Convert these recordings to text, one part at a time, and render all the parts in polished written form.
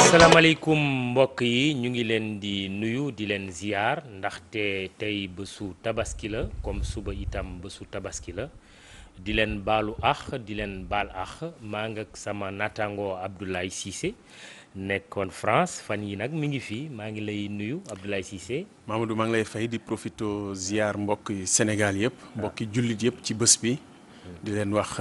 asalaamaaleykum mbokk yi ñu ngi leen di nuyu di leen ziar ndaxte tey bésu tabaski la comme suba itam bésu tabaski la di leen baalu ax di leen baal ax maa ngi ak sama naataango Abdoulaye Cissé nekkoon France fan yi nag mi ngi fii maa ngi lay nuyu Abdoulaye Cissé. Mamadou maa ngi lay fay di profito ziar mbokk Sénégal yëpp mbokki jullit yëpp ci bés bi di leen wax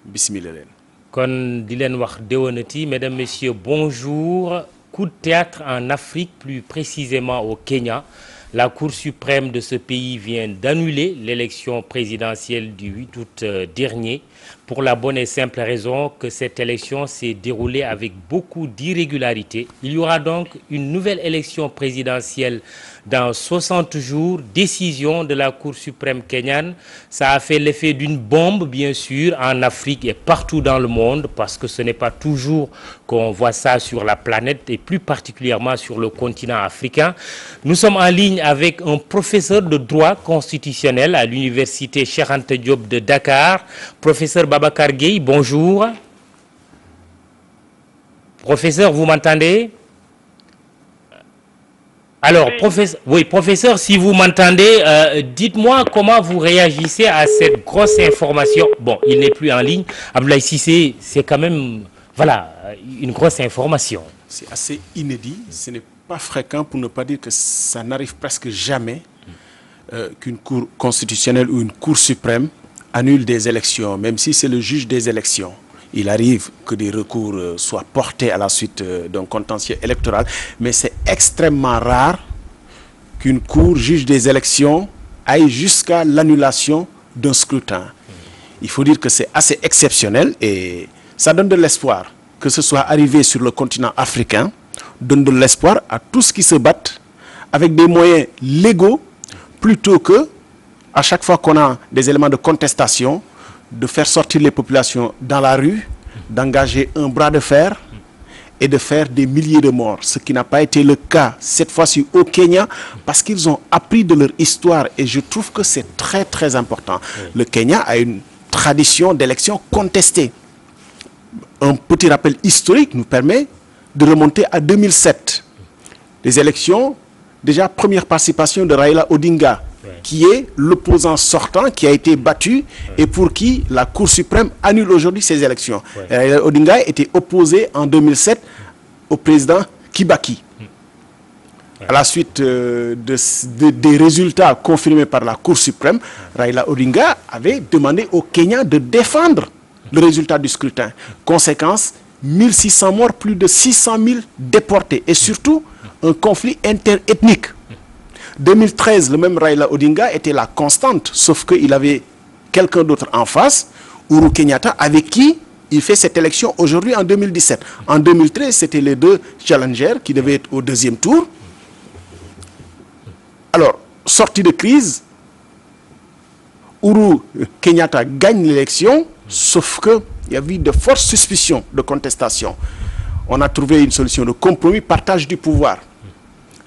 bismillah leen. Kon di leen wax déwénati mesdames messieurs bonjour. Coup de théâtre en Afrique, plus précisément au Kenya. La Cour suprême de ce pays vient d'annuler l'élection présidentielle du 8 août dernier pour la bonne et simple raison que cette élection s'est déroulée avec beaucoup d'irrégularités. Il y aura donc une nouvelle élection présidentielle dans 60 jours. Décision de la Cour suprême kenyane. Ça a fait l'effet d'une bombe, bien sûr, en Afrique et partout dans le monde, parce que ce n'est pas toujours qu'on voit ça sur la planète et plus particulièrement sur le continent africain. Nous sommes en ligne avec un professeur de droit constitutionnel à l'université Cheikh Anta Diop de Dakar, professeur Babacar Gueye, bonjour. Professeur, vous m'entendez? Alors, professeur, si vous m'entendez, dites-moi comment vous réagissez à cette grosse information. Bon, il n'est plus en ligne. Abdoulaye Cissé, c'est quand même, voilà, une grosse information. C'est assez inédit. Ce n'est pas fréquent, pour ne pas dire que ça n'arrive presque jamais qu'une cour constitutionnelle ou une cour suprême annule des élections, même si c'est le juge des élections. Il arrive que des recours soient portés à la suite d'un contentieux électoral, mais c'est extrêmement rare qu'une cour juge des élections aille jusqu'à l'annulation d'un scrutin. Il faut dire que c'est assez exceptionnel et ça donne de l'espoir. Que ce soit arrivé sur le continent africain, donne de l'espoir à tous qui se battent avec des moyens légaux, plutôt que, à chaque fois qu'on a des éléments de contestation, de faire sortir les populations dans la rue, d'engager un bras de fer et de faire des milliers de morts. Ce qui n'a pas été le cas cette fois-ci au Kenya, parce qu'ils ont appris de leur histoire et je trouve que c'est très très important. Le Kenya a une tradition d'élections contestées. Un petit rappel historique nous permet de remonter à 2007. Les élections, déjà première participation de Raila Odinga, qui est l'opposant sortant, qui a été battu et pour qui la Cour suprême annule aujourd'hui ces élections. Raila Odinga était opposé en 2007 au président Kibaki. À la suite des résultats confirmés par la Cour suprême, Raila Odinga avait demandé au Kenya de défendre le résultat du scrutin. Conséquence, 1600 morts, plus de 600 000 déportés et surtout un conflit interethnique. 2013, le même Raila Odinga était la constante, sauf qu'il avait quelqu'un d'autre en face, Uhuru Kenyatta, avec qui il fait cette élection aujourd'hui en 2017. En 2013, c'était les deux challengers qui devaient être au deuxième tour. Alors, sortie de crise, Uhuru Kenyatta gagne l'élection, sauf qu'il y avait de fortes suspicions de contestation. On a trouvé une solution de compromis, partage du pouvoir.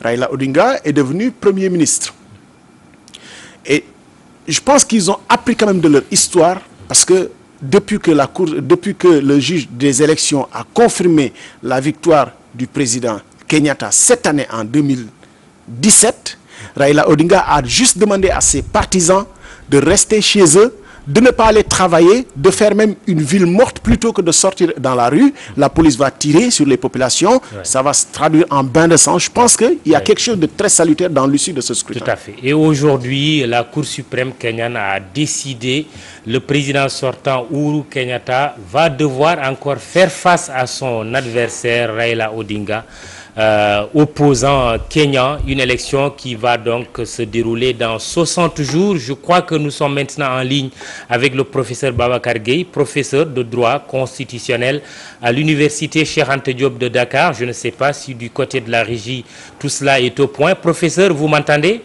Raila Odinga est devenu Premier ministre. Et je pense qu'ils ont appris quand même de leur histoire, parce que depuis que le juge des élections a confirmé la victoire du président Kenyatta cette année en 2017, Raila Odinga a juste demandé à ses partisans de rester chez eux, de ne pas aller travailler, de faire même une ville morte plutôt que de sortir dans la rue. La police va tirer sur les populations, ça va se traduire en bain de sang. Je pense qu'il y a quelque chose de très salutaire dans l'issue de ce scrutin. Tout à fait. Et aujourd'hui, la Cour suprême kenyane a décidé, le président sortant Uhuru Kenyatta va devoir encore faire face à son adversaire Raila Odinga, opposant kenyan, une élection qui va donc se dérouler dans 60 jours. Je crois que nous sommes maintenant en ligne avec le professeur Babacar Gueye, professeur de droit constitutionnel à l'université Cheikh Anta Diop de Dakar. Je ne sais pas si du côté de la régie tout cela est au point. Professeur, vous m'entendez?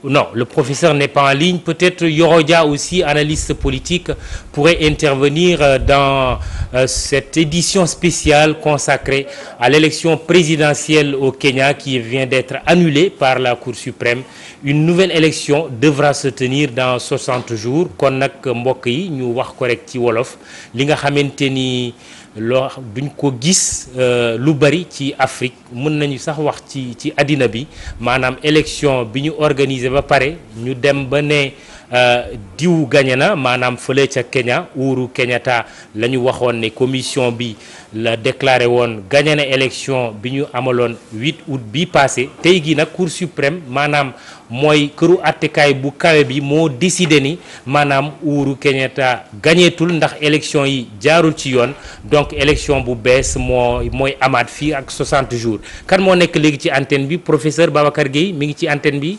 Non, le professeur n'est pas en ligne. Peut-être Yorodia aussi, analyste politique, pourrait intervenir dans cette édition spéciale consacrée à l'élection présidentielle au Kenya qui vient d'être annulée par la Cour suprême. Une nouvelle élection devra se tenir dans 60 jours. Kon nak mbokk yi ñu wax ko rek ci wolof li nga xamanteni loo duñ ko gis lu bari ci Afrique mën nañu sax wax ci àddina bi maanaam élection bi ñu organiser ba pare ñu dem ba ne diw gagné na maanaam fële ca Kenya Uhuru Kenyatta la ñu waxoon ne commission bi la déclaré woon gagné na élection bi ñu amaloon 8 août bi passé tey gi nag Cour suprême maanaam mooy këru attekaay bu kawe bi moo décidé ni maanaam Uhuru Kenyatta gagnétul ndax élection yi jaarul ci yoon donc élection bu bees mooy amaat fii ak 60 jours kan moo nekk léegi ci antenne bi professeur Babacar Gueye mi ngi ci antenne bi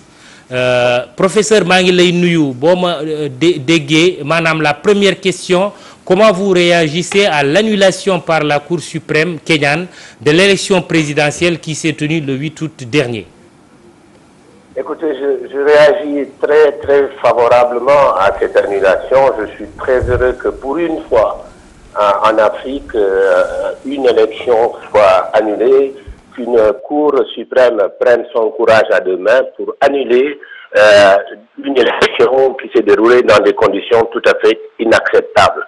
professeur maa ngi lay nuyu boo ma déggee maanaam la première question comment vous réagissez à l'annulation par la Cour suprême kenyane de l'élection présidentielle qui s'est tenue le 8 août dernier? Écoutez, je réagis très très favorablement à cette annulation. Je suis très heureux que pour une fois en Afrique, une élection soit annulée, qu'une Cour suprême prenne son courage à deux mains pour annuler une élection qui s'est déroulée dans des conditions tout à fait inacceptables.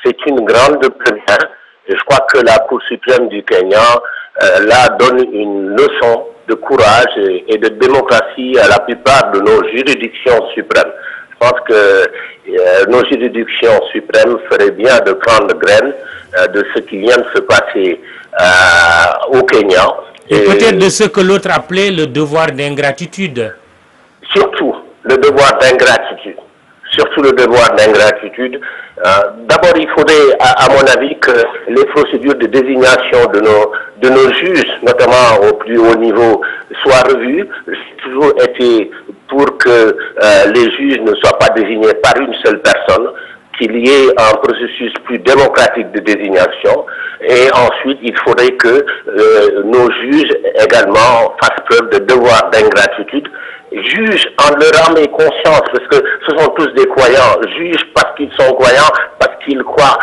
C'est une grande première. Je crois que la Cour suprême du Kenya là donne une leçon de courage et de démocratie à la plupart de nos juridictions suprêmes. Je pense que nos juridictions suprêmes feraient bien de prendre graine de ce qui vient de se passer au Kenya. Et peut-être de ce que l'autre appelait le devoir d'ingratitude. Surtout le devoir d'ingratitude. Surtout le devoir d'ingratitude. D'abord, il faudrait, à mon avis, que les procédures de désignation de nos juges, notamment au plus haut niveau, soient revues. J'ai toujours été pour que les juges ne soient pas désignés par une seule personne, qu'il y ait un processus plus démocratique de désignation. Et ensuite, il faudrait que nos juges également fassent preuve de devoir d'ingratitude. Jugent en leur âme et conscience, parce que ce sont tous des croyants. Jugent parce qu'ils sont croyants, parce qu'ils croient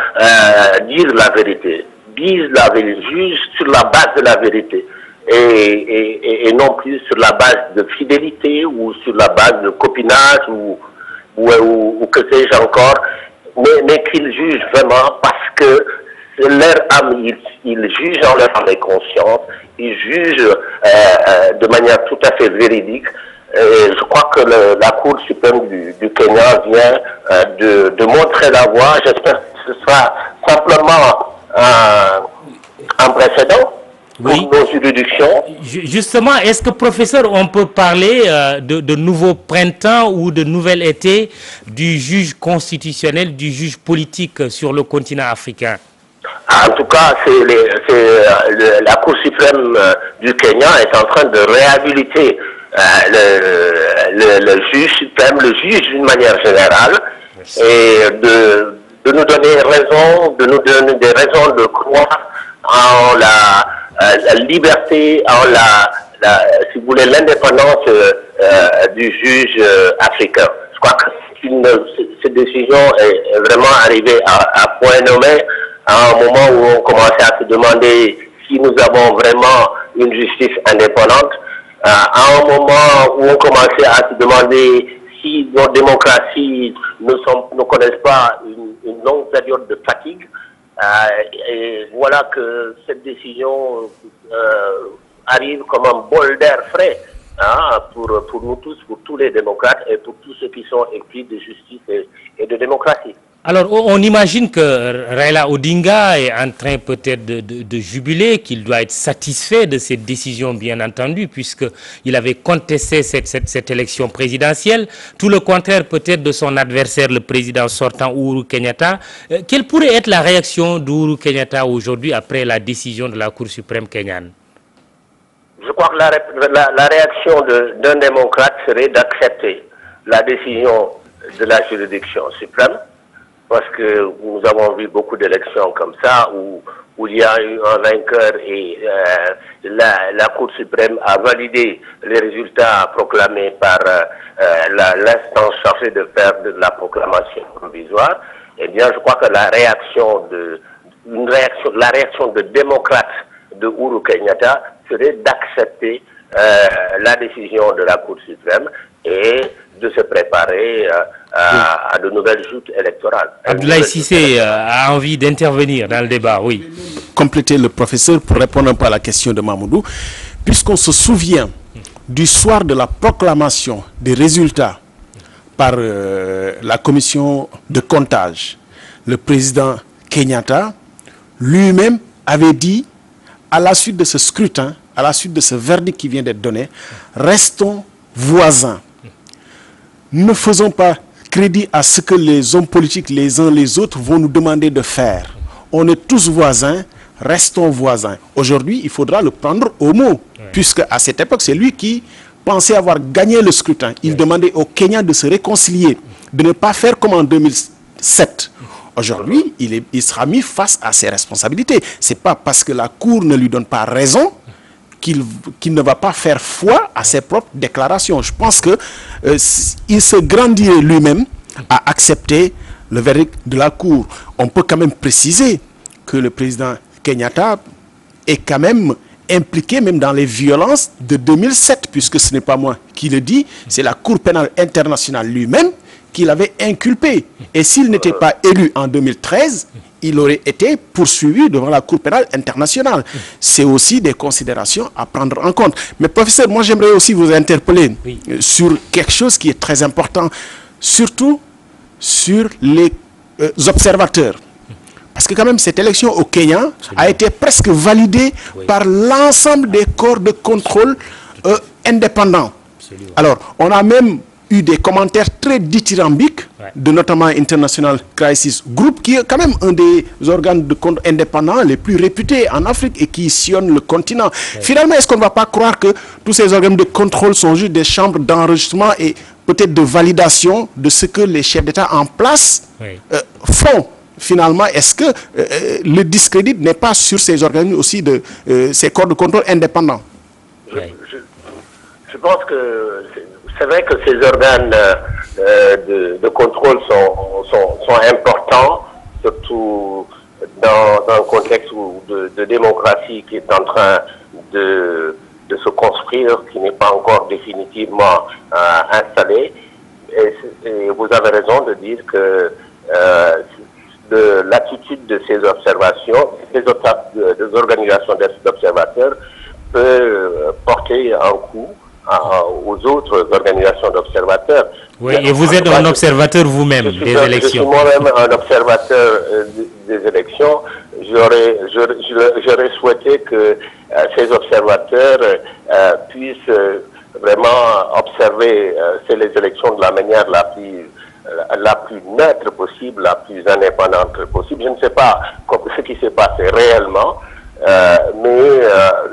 dire la vérité. Disent la vérité, jugent sur la base de la vérité. Et non plus sur la base de fidélité ou sur la base de copinage ou que sais-je encore. Mais qu'ils jugent vraiment parce que leur âme, ils jugent en leur âme et conscience. Ils jugent de manière tout à fait véridique. Et je crois que la Cour suprême du Kenya vient de montrer la voie. J'espère que ce sera simplement un précédent pour nos juridictions. Justement, est-ce que, professeur, on peut parler de nouveau printemps ou de nouvel été du juge constitutionnel, du juge politique sur le continent africain? En tout cas, la Cour suprême du Kenya est en train de réhabiliter le juge suprême, le juge d'une manière générale. Merci. Et de nous donner raison, de nous donner des raisons de croire en la liberté, en si vous voulez, l'indépendance du juge africain. Je crois que cette décision est vraiment arrivée à point nommé, à un moment où on commençait à se demander si nous avons vraiment une justice indépendante, à un moment où on commençait à se demander si nos démocraties ne connaissent pas une longue période de fatigue. Et voilà que cette décision arrive comme un bol d'air frais pour nous tous, pour tous les démocrates et pour tous ceux qui sont épris de justice et de démocratie. Alors, on imagine que Raila Odinga est en train peut-être de jubiler, qu'il doit être satisfait de cette décision, bien entendu, puisqu'il avait contesté cette élection présidentielle. Tout le contraire peut-être de son adversaire, le président sortant Uhuru Kenyatta. Quelle pourrait être la réaction d'Uhuru Kenyatta aujourd'hui après la décision de la Cour suprême kenyane? Je crois que la réaction d'un démocrate serait d'accepter la décision de la juridiction suprême. parce que nous avons vu beaucoup d'élections comme ça où il y a eu un vainqueur et la Cour suprême a validé les résultats proclamés par l'instance chargée de faire de la proclamation provisoire. Eh bien, je crois que la réaction de démocrate de Uhuru Kenyatta serait d'accepter la décision de la Cour suprême et de se préparer à de nouvelles joutes électorales. Abdoulaye Cissé a envie d'intervenir dans le débat, oui. Compléter le professeur pour répondre un peu à la question de Mamoudou, puisqu'on se souvient du soir de la proclamation des résultats par la commission de comptage, le président Kenyatta lui-même avait dit, à la suite de ce scrutin, à la suite de ce verdict qui vient d'être donné, restons voisins. Ne faisons pas crédit à ce que les hommes politiques, les uns les autres, vont nous demander de faire. On est tous voisins, restons voisins. Aujourd'hui, il faudra le prendre au mot, puisque à cette époque, c'est lui qui pensait avoir gagné le scrutin. Il demandait au Kenya de se réconcilier, de ne pas faire comme en 2007. Aujourd'hui, il sera mis face à ses responsabilités. Ce n'est pas parce que la Cour ne lui donne pas raison qu'il ne va pas faire foi à ses propres déclarations. Je pense qu'il se grandirait lui-même à accepter le verdict de la Cour. On peut quand même préciser que le président Kenyatta est quand même impliqué même dans les violences de 2007, puisque ce n'est pas moi qui le dis, c'est la Cour pénale internationale lui-même qui l'avait inculpé. Et s'il n'était pas élu en 2013, il aurait été poursuivi devant la Cour pénale internationale. C'est aussi des considérations à prendre en compte. Mais professeur, moi j'aimerais aussi vous interpeller sur quelque chose qui est très important, surtout sur les observateurs. Parce que quand même cette élection au Kenya a été presque validée par l'ensemble des corps de contrôle indépendants. Alors, on a même eu des commentaires très dithyrambiques de notamment International Crisis Group, qui est quand même un des organes de contrôle indépendants les plus réputés en Afrique et qui sillonne le continent. Finalement, est-ce qu'on ne va pas croire que tous ces organes de contrôle sont juste des chambres d'enregistrement et peut-être de validation de ce que les chefs d'État en place font? Finalement, est-ce que le discrédit n'est pas sur ces organes aussi, de ces corps de contrôle indépendants? Je pense que c'est vrai que ces organes de contrôle sont importants, surtout dans un contexte de démocratie qui est en train de se construire, qui n'est pas encore définitivement installé. Et vous avez raison de dire que de l'attitude de ces observations, des organisations d'observateurs peut porter un coup aux autres organisations d'observateurs. Oui, et vous êtes un observateur vous-même des élections. Je suis moi-même un observateur des élections. J'aurais souhaité que ces observateurs puissent vraiment observer les élections de la manière la plus neutre possible, la plus indépendante possible. Je ne sais pas ce qui s'est passé réellement, mais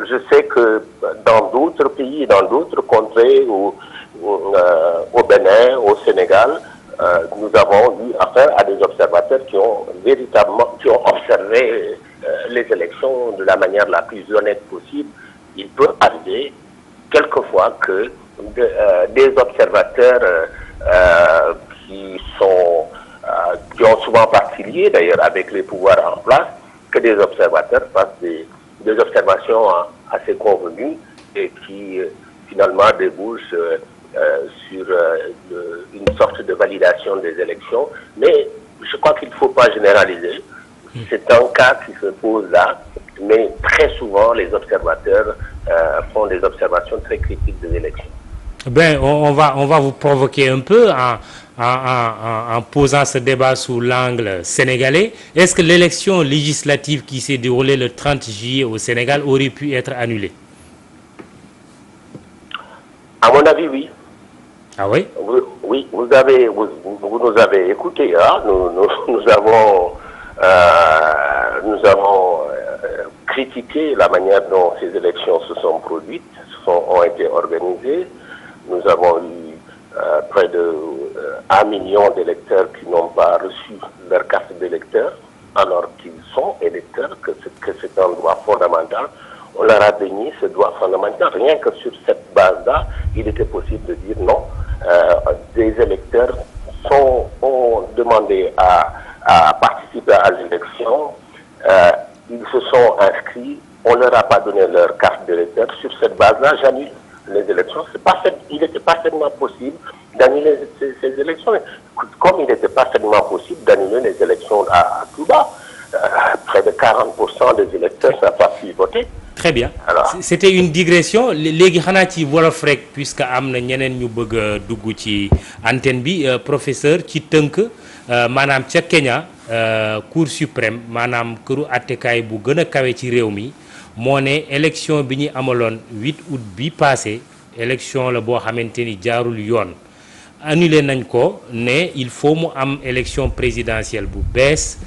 je sais que dans d'autres pays, dans d'autres contrées, au Bénin, au Sénégal, nous avons eu affaire à des observateurs qui ont observé les élections de la manière la plus honnête possible. Il peut arriver quelquefois que des observateurs qui ont souvent participé d'ailleurs avec les pouvoirs en place, que des observateurs fassent des observations assez convenues et qui finalement débouchent sur une sorte de validation des élections. Mais je crois qu'il ne faut pas généraliser. C'est un cas qui se pose là, mais très souvent les observateurs font des observations très critiques des élections. Ben, on va vous provoquer un peu en posant ce débat sous l'angle sénégalais. Est-ce que l'élection législative qui s'est déroulée le 30 juillet au Sénégal aurait pu être annulée? À mon avis, oui. Ah oui? Oui, vous nous avez écoutés. Hein? Nous avons critiqué la manière dont ces élections se sont produites, ont été organisées. Nous avons eu près de 1 million d'électeurs qui n'ont pas reçu leur carte d'électeur, alors qu'ils sont électeurs, que c'est un droit fondamental. On leur a béni ce droit fondamental. Rien que sur cette base-là, il était possible de dire non. Des électeurs ont demandé à participer à l'élection. Ils se sont inscrits. On ne leur a pas donné leur carte d'électeur. Sur cette base-là, j'annule les élections. Il était parfaitement possible d'annuler ces élections. Comme il était parfaitement possible d'annuler les élections à Cuba. Près de 40% des électeurs n'ont pas pu voter. Très bien. Alors, c'était une digression léegi xanaa ci wolof rek puisque am na ñeneen ñu bëgg a dugg ci antenne bi professeur ci tënk maanaam ca Kenya Cour suprême maanaam këru attekaay bu gën a kawe ci réew mi moo ne élection bi ñu amaloon 8 août bi passé élection la boo xamante ni jaarul yoon annulé nañ ko ne il faut mu am élection présidentielle bu bees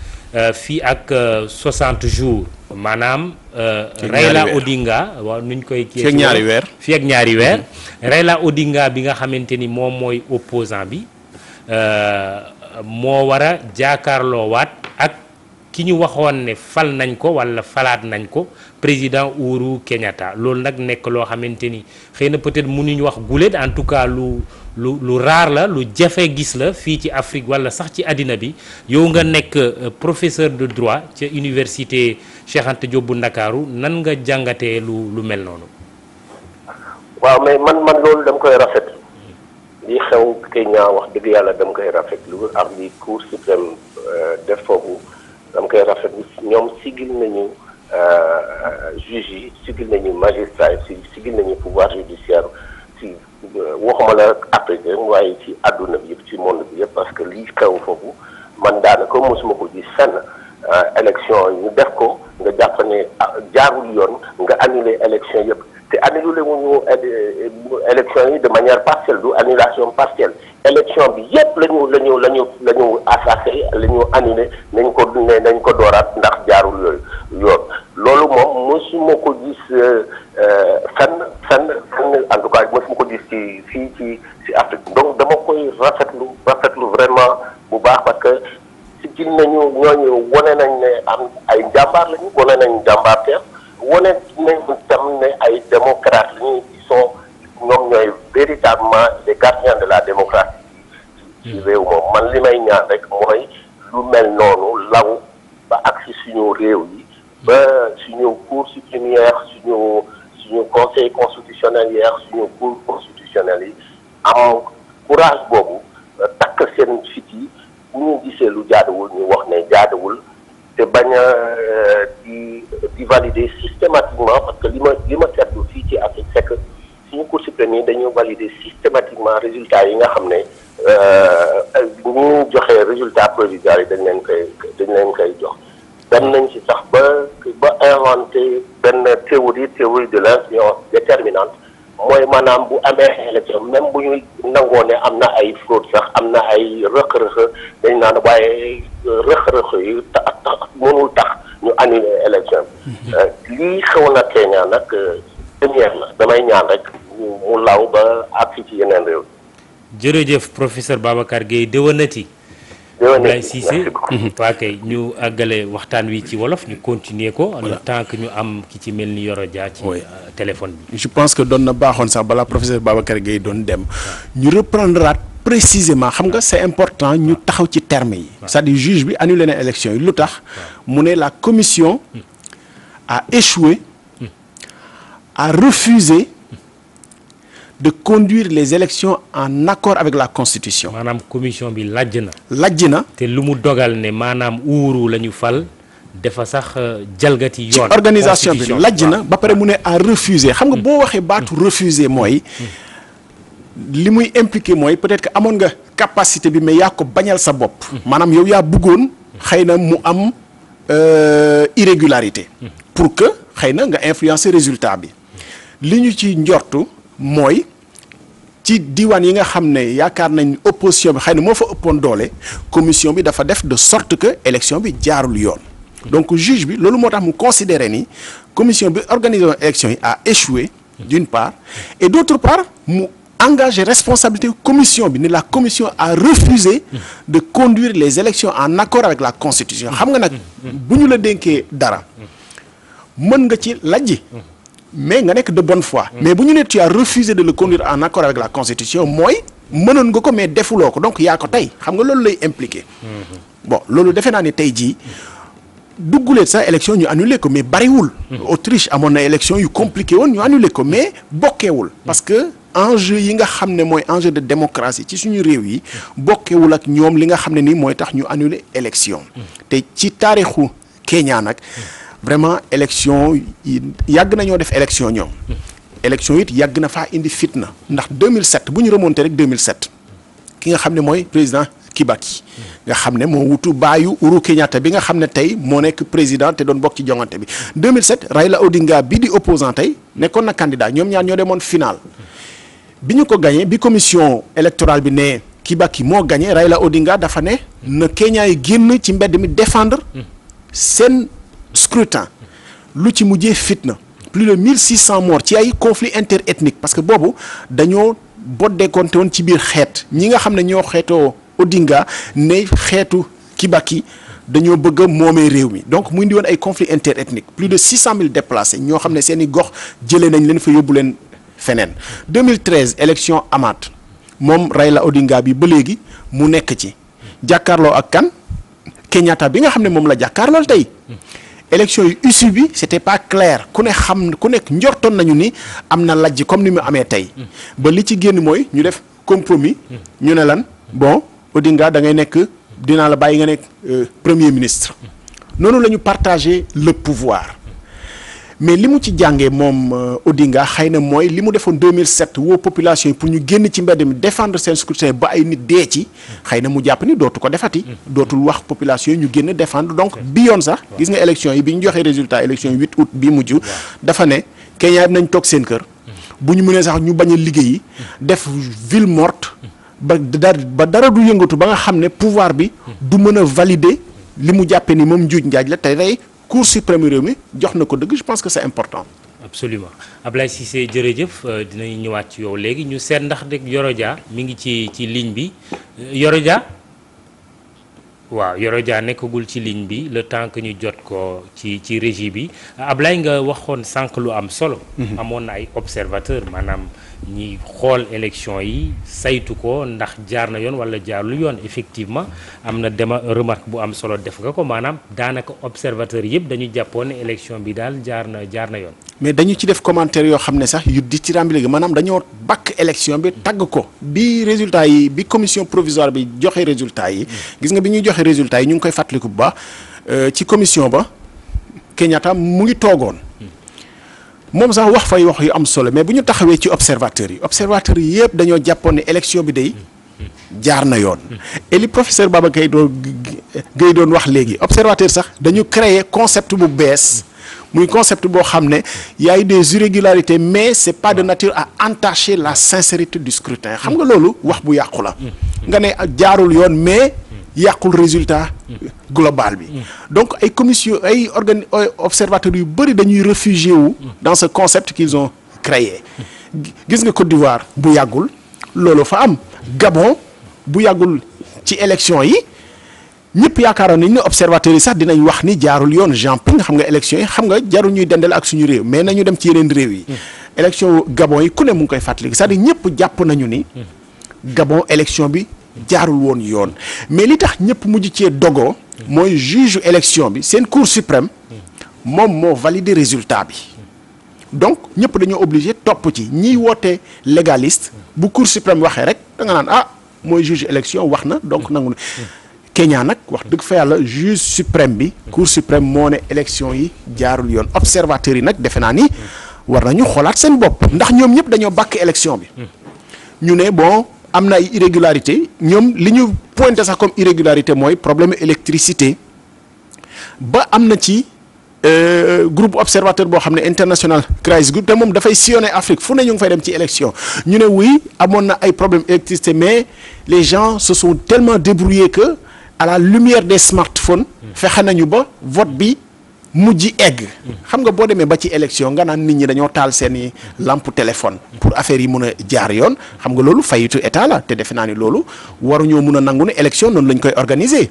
fii ak 60 jours maanaam Raila Odinga waaw nuñ koy kii fii ak ñaari weer Raila Odinga bi nga xamante ni moom mooy opposant bi moo war a jaakaarloowaat ak ki ñu waxoon ne fal nañ ko wala falaat nañ ko président Uhuru Kenyatta loolu nag nekk loo xamante ni xëy na peut-être mënuñu wax guléet en tout cas lu raar la lu jafe gis la fii ci Afrique wala sax ci àddina bi yow nga nekk professeur de droit ca université Cheikh Anta Diop bu Ndakaaru nan nga jàngatee lu mel noonu. waaw mais man loolu dama koy rafetlu li xew Kenya wax dëgg yàlla dama koy rafetlu ak li Cour suprême def foofu dama koy rafetlu ñoom sigil nañu juge yi sigil nañu magistrat yi sigil nañu pouvoir judiciaire ci waxuma la Afrique waaye ci àdduna bi yëpp ci monde bi yëpp parce que lii xew foofu man daanaka mosuma ko gis fenn élection ñu def ko nga jàpp ne jaarul yoon nga annuler élection yëpp te annulé wuñu élection yi de manière partielle du annulation partielle élection bi yëpp la ñu attaqué la ñu annulé nañ ko dooraat ndax jaarul yooyu yoon loolu moom mosuma ko gis fenn en tout cas mosuma ko gis fii ci Afrique donc dama koy rafetlu vraiment bu baax parce que si gil nañu ñooñu wane nañ ne am ay jàmbaar lañu wane nañ jàmbaarteer wane nañ tam ne ay démocrates lañu qui sont ñoom ñooy véritablement les gardiens de la démocratie ci réew moom man li may ñaan rek mooy lu mel noonu law ba ak si suñu réew yi ba suñu cour suprême suñu conseil constitutionnel suñu cour constitutionnel yi am courage boobu takk seen fit yi bu ñu gisee lu jaaduwul ñu wax ne jaaduwul te bañ a di valider systématiquement parce que li ma seetlu fii ci Afrique c'est que suñu cour suprême yi dañu valider systématiquement résultats yi nga xam ne ñu joxe résultat provisoire yi dañ leen koy jox dem nañ ci sax ba inventé benn théorie de l'influence déterminante mooy maanaam bu amee élection même bu ñuy nangoo ne am na ay fraude sax am na ay rëq-rëq dañ naan waaye rëq-rëq yi mënul tax ñu annuler élection lii xew na Kenya nag première la damay ñaan rek mu law ba ak ci yeneen réew. jërëjëf professeur Babacar Gueye déwénati. Abdoulaye Cissé waa kay ñu àggale waxtaan wi ci wolof ñu continuer ko le temps que ñu am ki ci mel ni Yoro Dia ci téléphone bi. je pense que doon na baaxoon sax balaa professeur Babacar Gueye doon dem ñu reprendre précisément xam nga c'est important ñu taxaw ci termes yi c'est-à-dire juge bi annulé na élection yi lu tax mu ne la commission a échoué a refusé de conduire les élections en accord avec la constitution. maanaam commission bi lajj na. te lu mu dogal ne maanaam Uhuru la ñu fal dafa sax jalgati yoon. ci organisation bi lajj na ba pare mu ne a refusé xam nga boo waxee baatu refusé mooy li muy impliqué mooy peut-être que amoon nga capacité bi mais yaa ko bañal sa bopp. maanaam yow yaa bëggoon xëy na mu am irrégularité. pour que xëy na nga influencer résultat bi li ñu ci njortu. mooy ci diwaan yi nga xam ne yaakaar nañ opposition bi xëy na moo fa ëppoon doole commission bi dafa def de sorte que élection bi jaarul yoon donc juge bi loolu moo tax mu considéré ni commission bi organisé woon élection yi a échoué d'une part et d'autre part mu engagé responsabilité commission bi ni la commission a refusé de conduire les élections en accord avec la constitution xam nga nag bu ñu la dénkee dara mën nga ci lajji mais nga nekk de bonne foi mais bu ñu ne tu as refusé de le conduire en accord avec la constitution mooy mënoon nga ko mais defuloo ko donc yaa ko tey xam nga loolu lay impliqué bon loolu defe naa ni tey jii dugguleet sax élection ñu annulé ko mais bariwul Autriche amoon na élection yu compliqué woon ñu annulé ko mais bokkeewul parce que enjeu yi nga xam ne mooy enjeu de démocratie ci suñu réew yi bokkeewul ak ñoom li nga xam ne nii mooy tax ñu annulé élection te ci taarixu Kenya nag vraiment élection yàgg nañoo def élection ñoom élection it yàgg na faa indi fitna ndax 2007 bu ñu remonté rek 2007 ki nga xam ne mooy président Kibaki nga xam ne moo wutu baayu Uhuru Kenyatta bi nga xam ne tey moo nekk président te doon bokk ci jongante bi 2007 Raila Odinga bi di opposant tey nekkoon na candidat ñoom ñaar ñoo demoon final bi ñu ko gagné bi commission électorale bi ne Kibaki moo gagné Raila Odinga dafa ne na Kenya yi génn ci mbedd mi défendre seen scrutin lu ci mujjee fitna plus de 1600 morts ci ay conflit interethnique parce que boobu dañoo boddeekonte woon ci biir xeet ñi nga xam ne ñoo xeetoo Odinga ne xeetu Kibaki dañoo bëgg a moomee réew mi donc mu indi woon ay conflit interethnique plus de 600 000 déplacés ñoo xam ne seen i gox jëlee nañ leen fa yóbbu leen feneen 2013 élection amaat moom Raila Odinga bi ba léegi mu nekk ci jàkkaarloo ak kan Kenyatta bi nga xam ne moom la jàkkaarlool tey élection yu issue bi c'était pas clair ku nekk njortoon nañu ni am na lajj comme ni mu amee tey ba li ci génn mooy ñu def compromis ñu ne lan bon Odinga da ngay nekk dinaa la bàyyi nga nekk premier ministre noonu la ñu partager le pouvoir mais li mu ci jàngee moom Odinga xëy na mooy li mu defoon 2007 woo population yi pour ñu génn ci mbedd mi défendre seen scrutin ba ay nit dee ci xëy na mu jàpp ni dootu ko defati dootul wax population yi ñu génn défendre donc bi yoon sax gis nga élection yi bi ñu joxee résultat élection 8 août bi mujj dafa ne Kenya nañ toog seen kër bu ñu mënee sax ñu bañ a liggéeyi def ville morte ba dara du yëngatu ba nga xam ne pouvoir bi du mën a valider li mu jàppee ni moom njuuj njaaj la te tey Cour suprême réew mi jox na ko dëgg je pense que c'est important. absolument Ablaye Cissé jërëjëf dinañu ñëwaat ci yow léegi ñu seet ndax rek Yoro Dia mi ngi ci ligne bi Yoro Dia waaw Yoro Dia nekkagul ci ligne bi le temps que ñu jot ko ci régie bi Ablaye nga waxoon sànq lu am solo. amoon na ay observateur maanaam ñi xool élection yi saytu ko ndax jaar na yoon wala jaarul yoon effectivement am na remarque bu am solo def nga ko maanaam daanaka observateur yëpp dañu jàppoon ne élection bi daal jaar na yoon. mais dañu ci def commentaire yoo xam ne sax yu di ci ràmbi léegi maanaam dañoo bakk élection bi tagg ko bi résultat yi bi commission provisoire bi joxe résultat yi gis nga bi ñuy joxe résultat yi ñu ngi koy fàttaliku bu baax ci commission ba Kenyatta mu ngi toogoon moom sax wax fay wax yu am solo mais bu ñu taxawee ci observateurs yi yëpp dañoo jàppoon ne élection bi day jaar na yoon et li professeur Baba Gueye doon wax léegi observateur sax dañu créer concept bu bees muy concept boo xam ne y a eu des irrégularités mais c'est pas de nature à entacher la sincérité du scrutin xam nga loolu wax bu yàqu la nga ne jaarul yoon mais yàqul résultat global bi donc ay commission ay observateurs yu bëri dañuy réfugié wu dans ce concept qu'ils ont créé gis nga Côte d'Ivoire bu yàggul loolu fa am Gabon bu yàggul ci élection yi ñëpp yaakaaroon nañ ne observateurs yi sax dinañ wax ni jaarul yoon Jean Ping xam nga élection yi xam nga jarul ñuy dendal ak suñu réew mais nañu dem ci yeneen réew yi élection Gabon yi ku ne mu ngi koy fàttali c'est-à-dire ñëpp jàpp nañu ni Gabon élection bi jaarul woon yoon mais li tax ñëpp mujj cee dogoo mooy juge élection bi seen cour suprême moom moo validé résultat bi donc ñëpp dañoo obligé topp ci ñiy woote légaliste bu cour suprême waxee rek da nga naan mooy juge élection wax na donc nangu na Kenya nag wax dëgg fa yàlla juge suprême bi cour suprême moo ne élection yi jaarul yoon observateurs yi nag defe naa ni war nañu xoolaat seen bopp ndax ñoom ñëpp dañoo bàkk élection bi ñu ne bon am na ay irrégularité ñoom li ñu pointé sax comme irrégularité mooy problème électricité ba am na ci groupe observateur boo xam ne international crisis group te moom dafay sillonner Afrique fu ne ñu ngi fay dem ci élection ñu ne oui amoon na ay problème électricité mais les gens se sont tellement débrouillés que à la lumière des smartphones fexe nañu ba vote bi mujj egg xam nga boo demee ba ci élection nga naan nit ñi dañoo taal seeni lampe téléphone pour affaire yi mun a jaar yoon xam nga loolu fayitu état la te defe naa ni loolu waruñoo mun a nangu ne élection noonu lañ koy organiser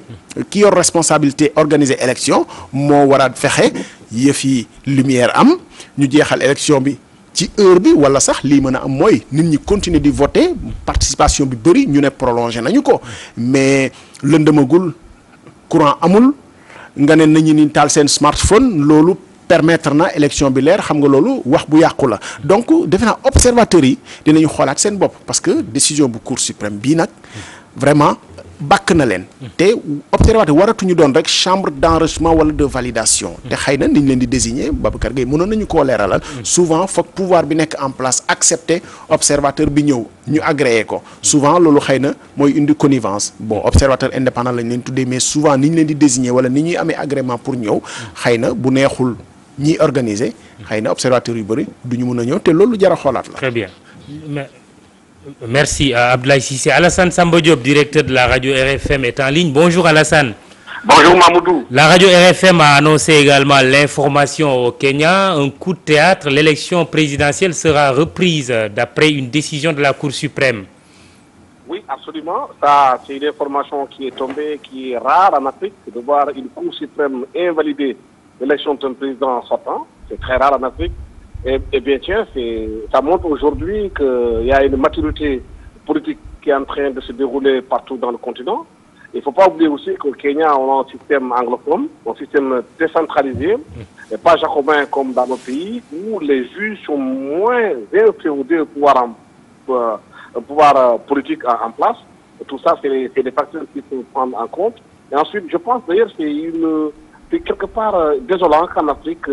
ki yor responsabilité organiser élection moo war a fexe yëf yi lumière am ñu jeexal élection bi ci heure bi wala sax lii mën a am mooy nit ñi continuer di voter participation bi bëri ñu ne prolongé nañu ko mais lëndëmagul courant amul nga ne nañu ni taal seen smartphone loolu permettre na élection bi leer xam nga loolu wax bu yàqu la donc defe naa observateurs yi dinañu xoolaat seen bopp parce que décision bu Cour suprême bii nag vraiment bàkk na leen te observateur waratuñu doon rek chambre d'enregistrement wala de validation te xëy na ni ñu leen di désigner Babacar Gueye mënoon nañu koo leeralal souvent foog pouvoir bi nekk en place accepter observateur bi ñëw ñu agréé ko souvent loolu xëy na mooy indi connivence bon observateur indépendant lañ leen tuddee mais souvent ni ñu leen di désigner wala ni ñuy amee agrément pour ñëw xëy na bu neexul ñiy organiser xëy na observateur yu bëri du ñu mun a ñëw te loolu jar a xoolaat la. Très bien. Merci à Abdoulaye Cissé. Alassane Samba Diop, directeur de la radio RFM, est en ligne. Bonjour Alassane. Bonjour Mamoudou. La radio RFM a annoncé également l'information au Kenya. Un coup de théâtre, l'élection présidentielle sera reprise d'après une décision de la Cour suprême. Oui, absolument. Ça, c'est une information qui est tombée, qui est rare en Afrique, de voir une Cour suprême invalider l'élection d'un président sortant. C'est très rare en Afrique. Et bien tiens, ça montre aujourd'hui qu'il y a une maturité politique qui est en train de se dérouler partout dans le continent. Il ne faut pas oublier aussi qu'au Kenya, on a un système anglophone, un système décentralisé, et pas jacobin comme dans nos pays, où les juges sont moins inféodés au pouvoir politique en place. Et tout ça, c'est des facteurs qu'il faut prendre en compte. Et ensuite, je pense d'ailleurs c'est quelque part désolant qu'en Afrique,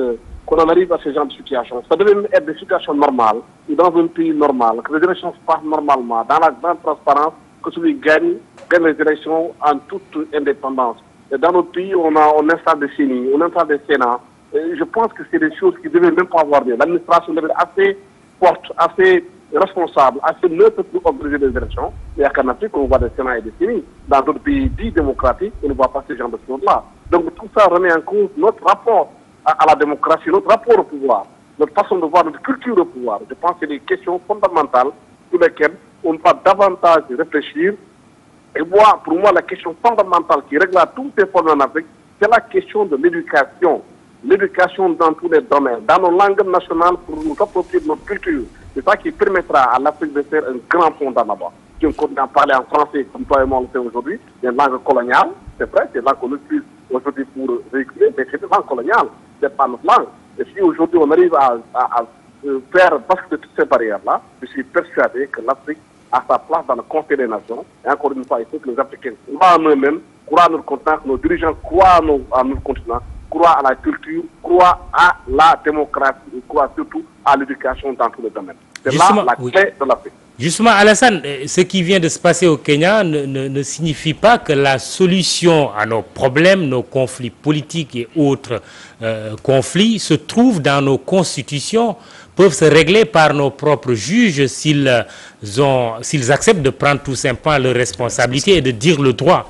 qu'on en arrive à ce genre de situation. Ça devait être des situations normales, ou dans un pays normal, que les élections se passent normalement, dans la grande transparence, que celui qui gagne les élections en toute indépendance. Et dans notre pays, on installe des CENI, on installe des Sénats. Et je pense que c'est des choses qui ne devaient même pas avoir lieu. L'administration devait être assez forte, assez responsable, assez neutre pour organiser des élections. Il y a qu'en Afrique, on voit des Sénats et des CENI. Dans d'autres pays dits démocratiques, on ne voit pas ce genre de choses-là. Donc tout ça remet en cause notre rapport à la démocratie, notre rapport au pouvoir, notre façon de voir, notre culture au pouvoir. Je pense que c'est des questions fondamentales sur lesquelles on doit davantage réfléchir. Et moi, pour moi, la question fondamentale qui règle tous ces problèmes en Afrique, c'est la question de l'éducation. L'éducation dans tous les domaines, dans nos langues nationales pour nous approprier de notre culture. C'est ça qui permettra à l'Afrique de faire un grand fond dans là-bas. Si on continue à parler en français, comme toi et moi le fait aujourd'hui, c'est une langue coloniale, c'est vrai, c'est une langue qu'on utilise aujourd'hui pour véhiculer, mais c'est une langue coloniale. C'est pas notre langue. Et si aujourd'hui on arrive à faire passer de toutes ces barrières-là, je suis persuadé que l'Afrique a sa place dans le Conseil des Nations. Et encore une fois, il faut que les Africains croient en eux-mêmes, croient à notre continent, que nos dirigeants croient à notre continent, croient à la culture, croient à la démocratie, et croient surtout à l'éducation dans tous les domaines. C'est là la clé de l'Afrique. Justement, Alassane, ce qui vient de se passer au Kenya ne signifie pas que la solution à nos problèmes, nos conflits politiques et autres conflits se trouve dans nos constitutions, peuvent se régler par nos propres juges s'ils acceptent de prendre tout simplement leurs responsabilités et de dire le droit.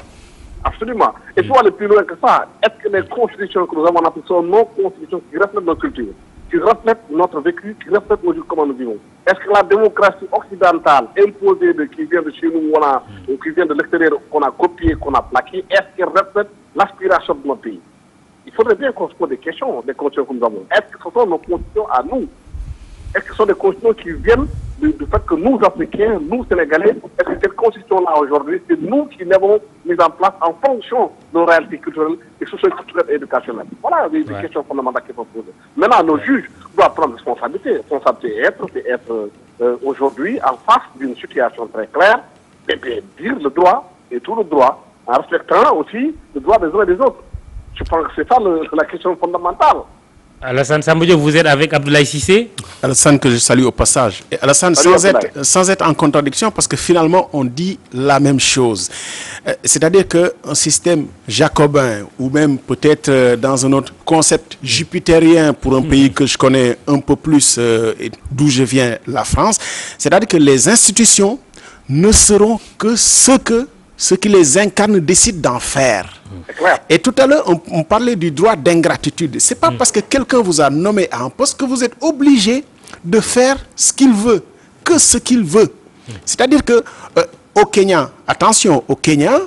Absolument. Et il faut aller plus loin que ça. Est-ce que les constitutions que nous avons en Afrique sont nos constitutions qui reflètent notre culture, qui reflètent notre vécu, qui reflètent aujourd'hui comment nous vivons? Est-ce que la démocratie occidentale imposée qui vient de chez nous ou qui vient de l'extérieur, qu'on a copié, qu'on a plaqué, est-ce qu'elle reflète l'aspiration de notre pays? Il faudrait bien qu'on se pose des questions, des constitutions que nous avons. Est-ce que ce sont nos constitutions à nous? Est-ce que ce sont des constitutions qui viennent du fait que nous, Africains, nous, Sénégalais, est-ce que cette constitution-là aujourd'hui, c'est nous qui l'avons mise en place en fonction de nos réalités culturelles et socio-culturelles et éducationnelles? Voilà les questions fondamentales qu'il faut poser. Maintenant, nos juges doivent prendre responsabilité. Responsabilité c'est être aujourd'hui en face d'une situation très claire et bien dire le droit et tout le droit en respectant aussi le droit des uns et des autres. Je pense que c'est ça la question fondamentale. Alassane Samba Diop, vous êtes avec Abdoulaye Cissé. Alassane, que je salue au passage. Et Alassane, sans être en contradiction, parce que finalement, on dit la même chose. C'est-à-dire qu'un système jacobin, ou même peut-être dans un autre concept jupitérien pour un pays que je connais un peu plus, d'où je viens, la France, c'est-à-dire que les institutions ne seront que ce que ceux qui les incarnent décident d'en faire. Et tout à l'heure, on parlait du droit d'ingratitude. Ce n'est pas parce que quelqu'un vous a nommé à un poste que vous êtes obligé de faire ce qu'il veut, que ce qu'il veut. C'est-à-dire que au Kenya, attention, au Kenya,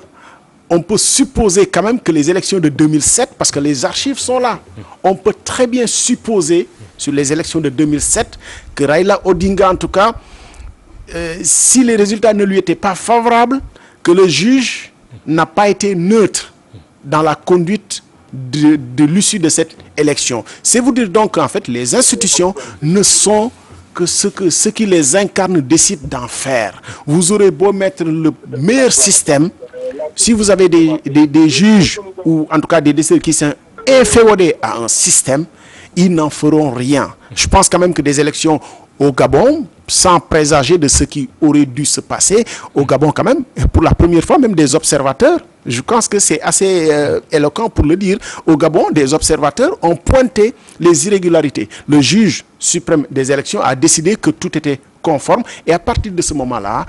on peut supposer quand même que les élections de 2007, parce que les archives sont là, on peut très bien supposer sur les élections de 2007 que Raila Odinga, en tout cas, si les résultats ne lui étaient pas favorables, que le juge n'a pas été neutre dans la conduite de l'issue de cette élection. C'est vous dire donc qu'en fait, les institutions ne sont que ce qui les incarne décide d'en faire. Vous aurez beau mettre le meilleur système, si vous avez des juges ou en tout cas des décideurs qui sont inféodés à un système, ils n'en feront rien. Je pense quand même que des élections au Gabon, sans présager de ce qui aurait dû se passer, au Gabon quand même, pour la première fois, même des observateurs, je pense que c'est assez éloquent pour le dire, au Gabon, des observateurs ont pointé les irrégularités. Le juge suprême des élections a décidé que tout était conforme et à partir de ce moment-là,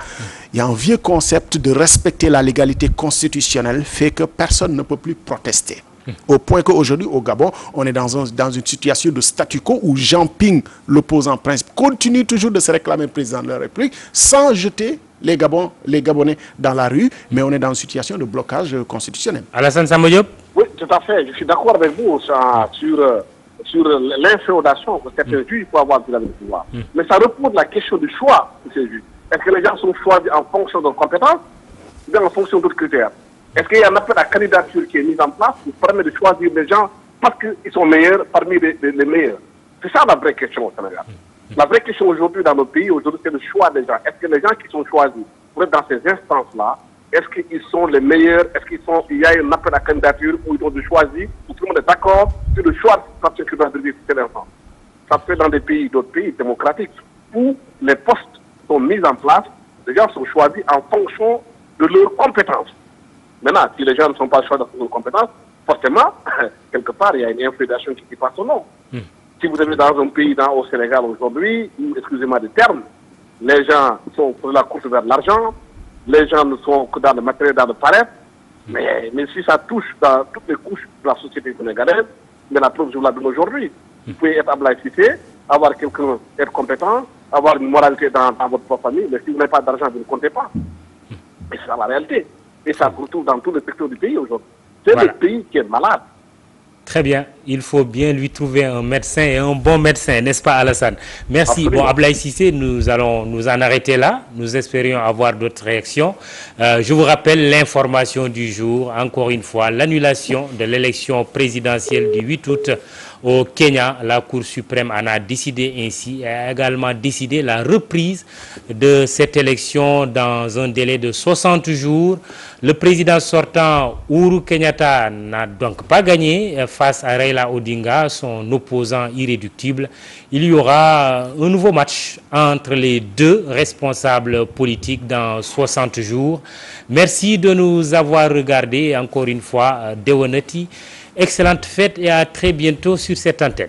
il y a un vieux concept de respecter la légalité constitutionnelle fait que personne ne peut plus protester. Au point qu'aujourd'hui, au Gabon, on est dans une situation de statu quo où Jean Ping, l'opposant principal, continue toujours de se réclamer président de la République sans jeter les Gabonais dans la rue, mais on est dans une situation de blocage constitutionnel. Alassane Samba Diop. Oui, tout à fait. Je suis d'accord avec vous sur l'inféodation que certains juges peuvent avoir vis-à-vis du pouvoir. Mais ça repose la question du choix de ces juges. Est-ce que les gens sont choisis en fonction de leurs compétences ou bien en fonction d'autres critères? Est-ce qu'il y a un appel à candidature qui est mis en place qui permet de choisir les gens parce qu'ils sont meilleurs parmi les meilleurs? C'est ça la vraie question au Sénégal. La vraie question aujourd'hui dans nos pays, c'est le choix des gens. Est-ce que les gens qui sont choisis pour être dans ces instances-là, est-ce qu'ils sont les meilleurs? Est-ce qu'il y a un appel à candidature où ils ont dû choisir, où tout le monde est d'accord sur le choix de cette personne qui doit devenir cet enfant? Ça se fait dans d'autres pays démocratiques, où les postes sont mis en place, les gens sont choisis en fonction de leurs compétences. Maintenant, si les gens ne sont pas choisis dans leurs compétences, forcément, quelque part, il y a une inféodation qui passe au nom. Si vous êtes dans un pays, au Sénégal aujourd'hui, où, excusez-moi du terme, les gens sont pour la course vers l'argent, les gens ne sont que dans le matériel, dans le paraître, mais si ça touche dans toutes les couches de la société sénégalaise, mais la preuve, je vous la donne aujourd'hui. Vous pouvez être à laïcité, avoir quelqu'un, être compétent, avoir une moralité dans votre propre famille, mais si vous n'avez pas d'argent, vous ne comptez pas. Et c'est ça la réalité. Et ça se retrouve dans tous les secteurs du pays aujourd'hui. C'est le pays qui est malade. Très bien. Il faut bien lui trouver un médecin et un bon médecin, n'est-ce pas Alassane? Merci. Absolument. Bon, Ablaye Cissé, nous allons nous en arrêter là. Nous espérions avoir d'autres réactions. Je vous rappelle l'information du jour. Encore une fois, l'annulation de l'élection présidentielle du 8 août au Kenya. La Cour suprême en a décidé ainsi et a également décidé la reprise de cette élection dans un délai de 60 jours. Le président sortant, Uhuru Kenyatta, n'a donc pas gagné face à Raila Odinga, son opposant irréductible. Il y aura un nouveau match entre les deux responsables politiques dans 60 jours. Merci de nous avoir regardés encore une fois. Dewanati. Excellente fête et à très bientôt sur cette antenne.